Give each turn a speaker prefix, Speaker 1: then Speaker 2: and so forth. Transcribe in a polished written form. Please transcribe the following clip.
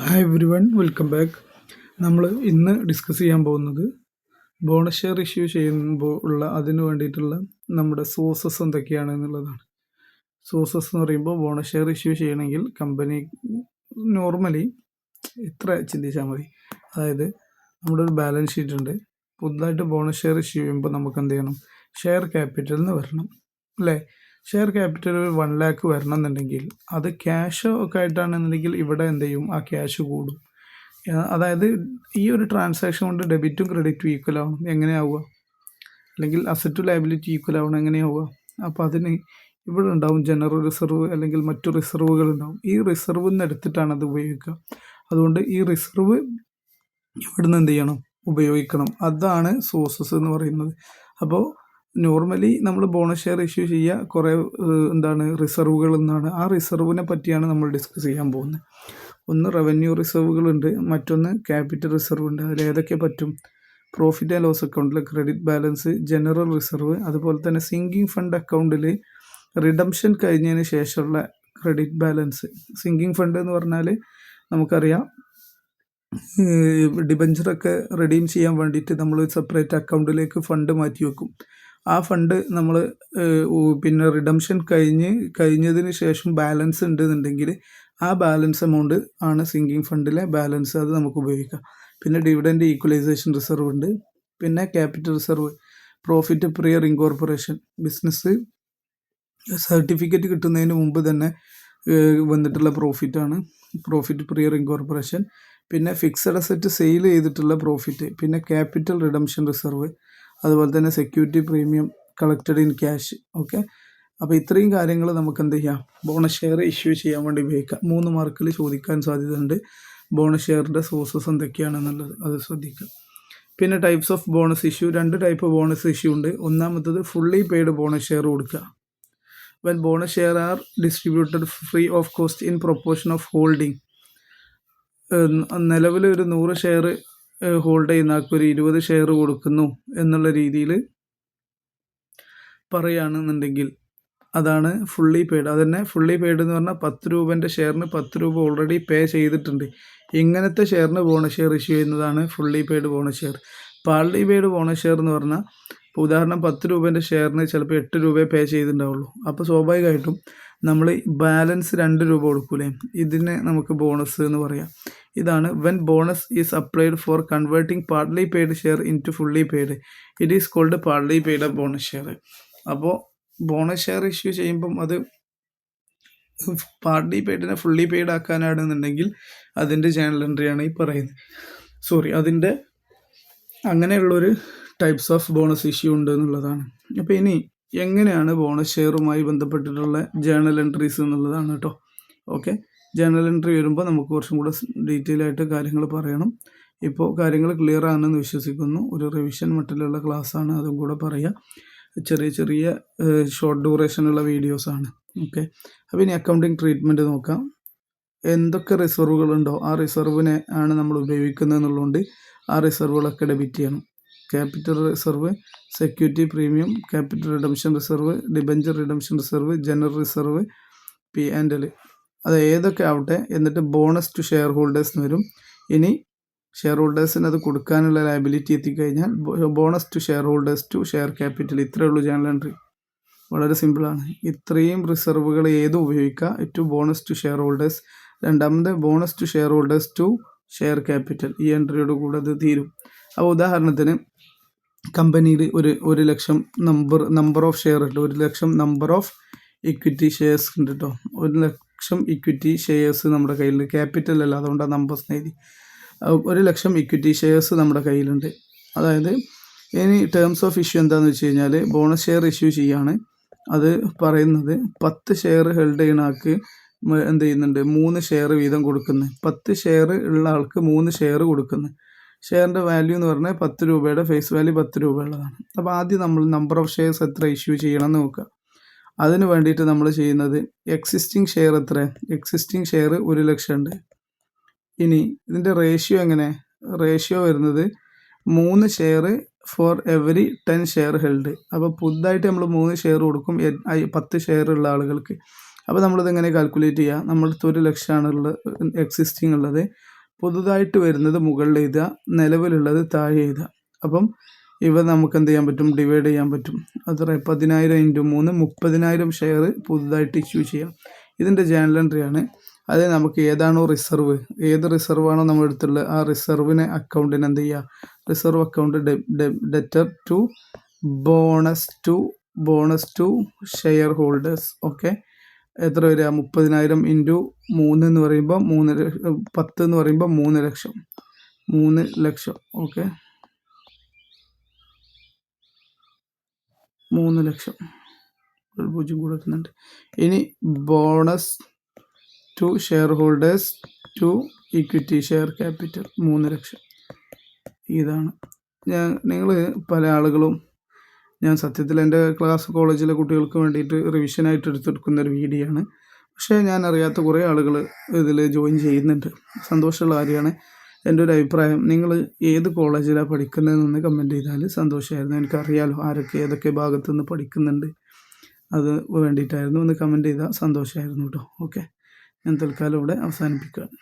Speaker 1: Hi every one, welcome back. നമ്മൾ ഇന്ന് discuss ചെയ്യാൻ പോകുന്നത് ബോണസ് ഷെയർ ഇഷ്യൂ ചെയ്യുമ്പോൾ അതിന് വേണ്ടിയിട്ടുള്ള നമ്മുടെ സോഴ്സസ് എന്തൊക്കെയാണ് എന്നുള്ളതാണ്. സോഴ്സസ് എന്ന് പറയുമ്പോൾ ബോണസ് ഷെയർ ഇഷ്യൂ ചെയ്യണമെങ്കിൽ കമ്പനി നോർമലി ഇത്ര ചിന്തിച്ചാൽ മതി. അതായത് നമ്മുടെ ഒരു ബാലൻസ് ഷീറ്റ് ഉണ്ട്. പുതുതായിട്ട് ബോണസ് ഷെയർ ഇഷ്യൂ ചെയ്യുമ്പോൾ നമുക്ക് എന്ത് ചെയ്യണം? ഷെയർ ക്യാപിറ്റലിൽ നിന്ന് വരണം, അല്ലേ? ഷെയർ ക്യാപിറ്റൽ ഒരു 1 lakh വരണം എന്നുണ്ടെങ്കിൽ അത് ക്യാഷ് ഒക്കെ ആയിട്ടാണെന്നുണ്ടെങ്കിൽ ഇവിടെ എന്ത് ചെയ്യും? ആ ക്യാഷ് കൂടും. അതായത് ഈ ഒരു ട്രാൻസാക്ഷൻ കൊണ്ട് ഡെബിറ്റും ക്രെഡിറ്റും ഈക്വൽ ആവണം. എങ്ങനെയാവുക? അല്ലെങ്കിൽ അസറ്റ് ടു ലയബിലിറ്റി ഈക്വൽ ആവണം. എങ്ങനെയാവുക? അപ്പോൾ അതിന് ഇവിടെ ഉണ്ടാവും ജനറൽ റിസർവ് അല്ലെങ്കിൽ മറ്റു റിസർവുകൾ ഉണ്ടാവും. ഈ റിസർവിൽ നിന്ന് എടുത്തിട്ടാണ് അത് ഉപയോഗിക്കുക. അതുകൊണ്ട് ഈ റിസർവ് ഇവിടുന്ന് എന്ത് ചെയ്യണം? ഉപയോഗിക്കണം. അതാണ് സോഴ്സസ് എന്ന് പറയുന്നത്. അപ്പോൾ നോർമലി നമ്മൾ ബോണസ് ഷെയർ ഇഷ്യൂ ചെയ്യുക കുറേ റിസർവുകൾ എന്നാണ്. ആ റിസർവിനെ പറ്റിയാണ് നമ്മൾ ഡിസ്കസ് ചെയ്യാൻ പോകുന്നത്. ഒന്ന് റവന്യൂ റിസർവുകളുണ്ട്, മറ്റൊന്ന് ക്യാപിറ്റൽ റിസർവ് ഉണ്ട്. അതിൽ ഏതൊക്കെ പറ്റും? പ്രോഫിറ്റ് ആൻഡ് ലോസ് അക്കൗണ്ടിൽ ക്രെഡിറ്റ് ബാലൻസ്, ജനറൽ റിസർവ്, അതുപോലെ തന്നെ സിങ്കിങ് ഫണ്ട് അക്കൗണ്ടിൽ റിഡംഷൻ കഴിഞ്ഞതിന് ശേഷമുള്ള ക്രെഡിറ്റ് ബാലൻസ്. സിങ്കിങ് ഫണ്ട് എന്ന് പറഞ്ഞാൽ നമുക്കറിയാം, ഡിബഞ്ചറൊക്കെ റിഡീം ചെയ്യാൻ വേണ്ടിയിട്ട് നമ്മൾ സെപ്പറേറ്റ് അക്കൗണ്ടിലേക്ക് ഫണ്ട് മാറ്റി വെക്കും. ആ ഫണ്ട് നമ്മൾ പിന്നെ റിഡംഷൻ കഴിഞ്ഞതിന് ശേഷം ബാലൻസ് ഉണ്ടെന്നുണ്ടെങ്കിൽ ആ ബാലൻസ് എമൗണ്ട് ആണ് സിങ്കിങ് ഫണ്ടിലെ ബാലൻസ്. അത് നമുക്ക് ഉപയോഗിക്കാം. പിന്നെ ഡിവിഡൻഡ് ഈക്വലൈസേഷൻ റിസർവ് ഉണ്ട്. പിന്നെ capital reserve, profit prior incorporation, business certificate കിട്ടുന്നതിന് മുമ്പ് തന്നെ വന്നിട്ടുള്ള പ്രോഫിറ്റാണ് പ്രോഫിറ്റ് പ്രിയർ ഇൻകോർപ്പറേഷൻ. പിന്നെ ഫിക്സഡ് അസറ്റ് സെയിൽ ചെയ്തിട്ടുള്ള പ്രോഫിറ്റ്, പിന്നെ ക്യാപിറ്റൽ റിഡംഷൻ റിസർവ്, അതുപോലെ തന്നെ security premium collected in cash. Okay, അപ്പോൾ ഇത്രയും കാര്യങ്ങൾ നമുക്ക് എന്ത് ചെയ്യാം? ബോണസ് ഷെയർ ഇഷ്യൂ ചെയ്യാൻ വേണ്ടി ഉപയോഗിക്കാം. 3 മാർക്കിൽ ചോദിക്കാൻ സാധ്യതയുണ്ട്. ബോണസ് ഷെയറിൻ്റെ സോഴ്സസ് എന്തൊക്കെയാണെന്നുള്ളത് അത് ശ്രദ്ധിക്കുക. പിന്നെ types of bonus issue, 2 type bonus issue ഉണ്ട്. ഒന്നാമത്തത് ഫുള്ളി പെയ്ഡ് ബോണസ് ഷെയർ കൊടുക്കുക. When bonus share R distributed free of cost in proportion of holding. നിലവിൽ ഒരു 100 ഷെയർ ഹോൾഡ് ചെയ്യുന്ന ആൾക്ക് ഒരു 20 ഷെയർ കൊടുക്കുന്നു എന്നുള്ള രീതിയിൽ പറയുകയാണെന്നുണ്ടെങ്കിൽ അതാണ് ഫുള്ളി പെയ്ഡ്. അതന്നെ ഫുള്ളി പെയ്ഡ് എന്ന് പറഞ്ഞാൽ 10 രൂപേൻ്റെ ഷെയറിന് 10 രൂപ ഓൾറെഡി പേ ചെയ്തിട്ടുണ്ട്. ഇങ്ങനത്തെ ഷെയറിന് ബോണസ് ഷെയർ ഇഷ്യൂ ചെയ്യുന്നതാണ് fully paid bonus share. Partly paid bonus share എന്ന് പറഞ്ഞാൽ, ഇപ്പോൾ ഉദാഹരണം 10 രൂപേൻ്റെ ഷെയറിന് ചിലപ്പോൾ 8 രൂപയെ പേ ചെയ്തിട്ടുണ്ടാവുള്ളൂ. അപ്പോൾ സ്വാഭാവികമായിട്ടും നമ്മൾ ബാലൻസ് 2 രൂപ കൊടുക്കൂലേ, ഇതിനെ നമുക്ക് ബോണസ് എന്ന് പറയാം. ഇതാണ് when bonus is applied for converting partly paid share into fully paid. It is called partly paid bonus share. അപ്പോൾ ബോണസ് ഷെയർ ഇഷ്യൂ ചെയ്യുമ്പം അത് പാർട്ലി പെയ്ഡിനെ ഫുള്ളി പെയ്ഡ് ആക്കാനാണെന്നുണ്ടെങ്കിൽ അതിൻ്റെ ജേണൽ എൻട്രിയാണ് ഈ പറയുന്നത്. അതിൻ്റെ അങ്ങനെയുള്ളൊരു ടൈപ്സ് ഓഫ് ബോണസ് ഇഷ്യൂ ഉണ്ട് എന്നുള്ളതാണ്. അപ്പോൾ ഇനി എങ്ങനെയാണ് ബോണസ് ഷെയറുമായി ബന്ധപ്പെട്ടിട്ടുള്ള ജേണൽ എൻട്രീസ് എന്നുള്ളതാണ് കേട്ടോ. ഓക്കെ, ജേണൽ എൻട്രി വരുമ്പോൾ നമുക്ക് കുറച്ചും കൂടെ ഡീറ്റെയിൽ ആയിട്ട് കാര്യങ്ങൾ പറയണം. ഇപ്പോൾ കാര്യങ്ങൾ ക്ലിയർ ആണെന്ന് വിശ്വസിക്കുന്നു. ഒരു റിവിഷൻ മട്ടിലുള്ള ക്ലാസ്സാണ്, അതും കൂടെ പറയാം. ചെറിയ ചെറിയ ഷോർട്ട് ഡ്യൂറേഷനുള്ള വീഡിയോസാണ്. ഓക്കെ, അപ്പോൾ ഇനി അക്കൗണ്ടിങ് ട്രീറ്റ്മെൻറ്റ് നോക്കാം. എന്തൊക്കെ റിസർവുകളുണ്ടോ ആ റിസർവിനെ ആണ് നമ്മൾ ഉപയോഗിക്കുന്നത് എന്നുള്ളതുകൊണ്ട് ആ റിസർവുകളൊക്കെ ഡെബിറ്റ് ചെയ്യണം. Capital reserve, security premium, capital redemption reserve, debenture redemption reserve, general reserve, P&L, അത് ഏതൊക്കെ ആവട്ടെ. എന്നിട്ട് ബോണസ് ടു ഷെയർ ഹോൾഡേഴ്സിന് വരും. ഇനി ഷെയർ ഹോൾഡേഴ്സിന് അത് കൊടുക്കാനുള്ള ലയബിലിറ്റി എത്തിക്കഴിഞ്ഞാൽ bonus to shareholders to share capital. ഇത്രയേ ഉള്ളൂ ജേണൽ എൻട്രി. വളരെ സിമ്പിളാണ്. ഇത്രയും റിസർവുകൾ ഏതും ഉപയോഗിക്കുക. ഏറ്റവും ബോണസ് ടു ഷെയർ ഹോൾഡേഴ്സ്, രണ്ടാമത് bonus to shareholders to share capital. ഈ എൻട്രിയോട് കൂടെ അത് തീരും. അപ്പോൾ ഉദാഹരണത്തിന് കമ്പനിയിൽ ഒരു ലക്ഷം നമ്പർ ഓഫ് ഷെയർ ഉണ്ട്. 1 ലക്ഷം നമ്പർ ഓഫ് ഇക്വിറ്റി ഷെയർസ് ഉണ്ട് കേട്ടോ. 1 ലക്ഷം ഇക്വിറ്റി ഷെയർസ് നമ്മുടെ കയ്യിലുണ്ട്. ക്യാപിറ്റൽ അല്ല, അതുകൊണ്ടാണ് നമ്പേഴ്സ് എഴുതി. 1 ലക്ഷം ഇക്വിറ്റി ഷെയർസ് നമ്മുടെ കയ്യിലുണ്ട്. അതായത് ഇനി ടേംസ് ഓഫ് ഇഷ്യൂ എന്താണെന്ന് വെച്ച് കഴിഞ്ഞാൽ ബോണസ് ഷെയർ ഇഷ്യൂ ചെയ്യാണ്. അത് പറയുന്നത് 10 ഷെയർ ഹെൽഡ് ചെയ്യുന്ന ആൾക്ക് എന്ത് ചെയ്യുന്നുണ്ട്? 3 ഷെയർ വീതം കൊടുക്കുന്നത്. 10 ഷെയർ ഉള്ള ആൾക്ക് 3 ഷെയർ കൊടുക്കുന്നത്. ഷെയറിൻ്റെ വാല്യൂ എന്ന് പറഞ്ഞാൽ 10 രൂപയുടെ ഫേസ് വാല്യൂ 10 രൂപ ഉള്ളതാണ്. അപ്പോൾ ആദ്യം നമ്മൾ നമ്പർ ഓഫ് ഷെയർസ് എത്ര ഇഷ്യൂ ചെയ്യണം എന്ന് നോക്കുക. അതിന് വേണ്ടിയിട്ട് നമ്മൾ ചെയ്യുന്നത് എക്സിസ്റ്റിംഗ് ഷെയർ എത്ര? എക്സിസ്റ്റിംഗ് ഷെയർ 1 ലക്ഷം ഉണ്ട്. ഇനി ഇതിൻ്റെ റേഷ്യോ എങ്ങനെ? റേഷ്യോ വരുന്നത് 3 share for every 10 share held. അപ്പോൾ പുതുതായിട്ട് നമ്മൾ 3 ഷെയർ കൊടുക്കും 10 ഷെയർ ഉള്ള ആളുകൾക്ക്. അപ്പോൾ നമ്മളിത് എങ്ങനെ കാൽക്കുലേറ്റ് ചെയ്യുക? നമ്മളടുത്ത് 1,00,000 എക്സിസ്റ്റിംഗ് ഉള്ളത്. പുതുതായിട്ട് വരുന്നത് മുകളിൽ എഴുതുക, നിലവിലുള്ളത് താഴെ എഴുതുക. അപ്പം ഇവ നമുക്ക് എന്ത് ചെയ്യാൻ പറ്റും? ഡിവൈഡ് ചെയ്യാൻ പറ്റും. അത്ര 10,000 × 3 30,000 ഷെയർ പുതുതായിട്ട് ഇഷ്യൂ ചെയ്യാം. ഇതിൻ്റെ ജേണൽ എൻട്രിയാണ്. അത് നമുക്ക് ഏതാണോ റിസർവ്, ഏത് റിസർവാണോ നമ്മുടെ അടുത്തുള്ളത്, ആ റിസർവിനെ അക്കൗണ്ടിന് എന്ത് ചെയ്യുക? Reserve account debtor to bonus to shareholders. Okay, എത്ര വരിക? 30,000 × 3 എന്ന് പറയുമ്പോൾ 10 എന്ന് പറയുമ്പോൾ 3,00,000. ഓക്കെ, 3,00,000 ഒരു പൂജ്യം കൂടെ എത്തുന്നുണ്ട്. ഇനി bonus to shareholders to equity share capital 3,00,000. ഇതാണ് നിങ്ങൾ പല ആളുകളും, ഞാൻ സത്യത്തിൽ എൻ്റെ കോളേജിലെ കുട്ടികൾക്ക് വേണ്ടിയിട്ട് റിവിഷനായിട്ട് എടുത്തെടുക്കുന്ന ഒരു വീഡിയോ ആണ്. പക്ഷേ ഞാൻ അറിയാത്ത കുറേ ആളുകൾ ഇതിൽ ജോയിൻ ചെയ്യുന്നുണ്ട്. സന്തോഷമുള്ള കാര്യമാണ്. എൻ്റെ ഒരു അഭിപ്രായം, നിങ്ങൾ ഏത് കോളേജിലാണ് പഠിക്കുന്നതെന്ന് കമൻറ്റ് ചെയ്താൽ സന്തോഷമായിരുന്നു. എനിക്കറിയാലോ ആരൊക്കെ ഏതൊക്കെ ഭാഗത്തു നിന്ന് പഠിക്കുന്നുണ്ട്. അത് വേണ്ടിയിട്ടായിരുന്നു. ഒന്ന് കമൻറ്റ് ചെയ്താൽ സന്തോഷമായിരുന്നു കേട്ടോ. ഓക്കെ, ഞാൻ തൽക്കാലം ഇവിടെ അവസാനിപ്പിക്കുകയാണ്.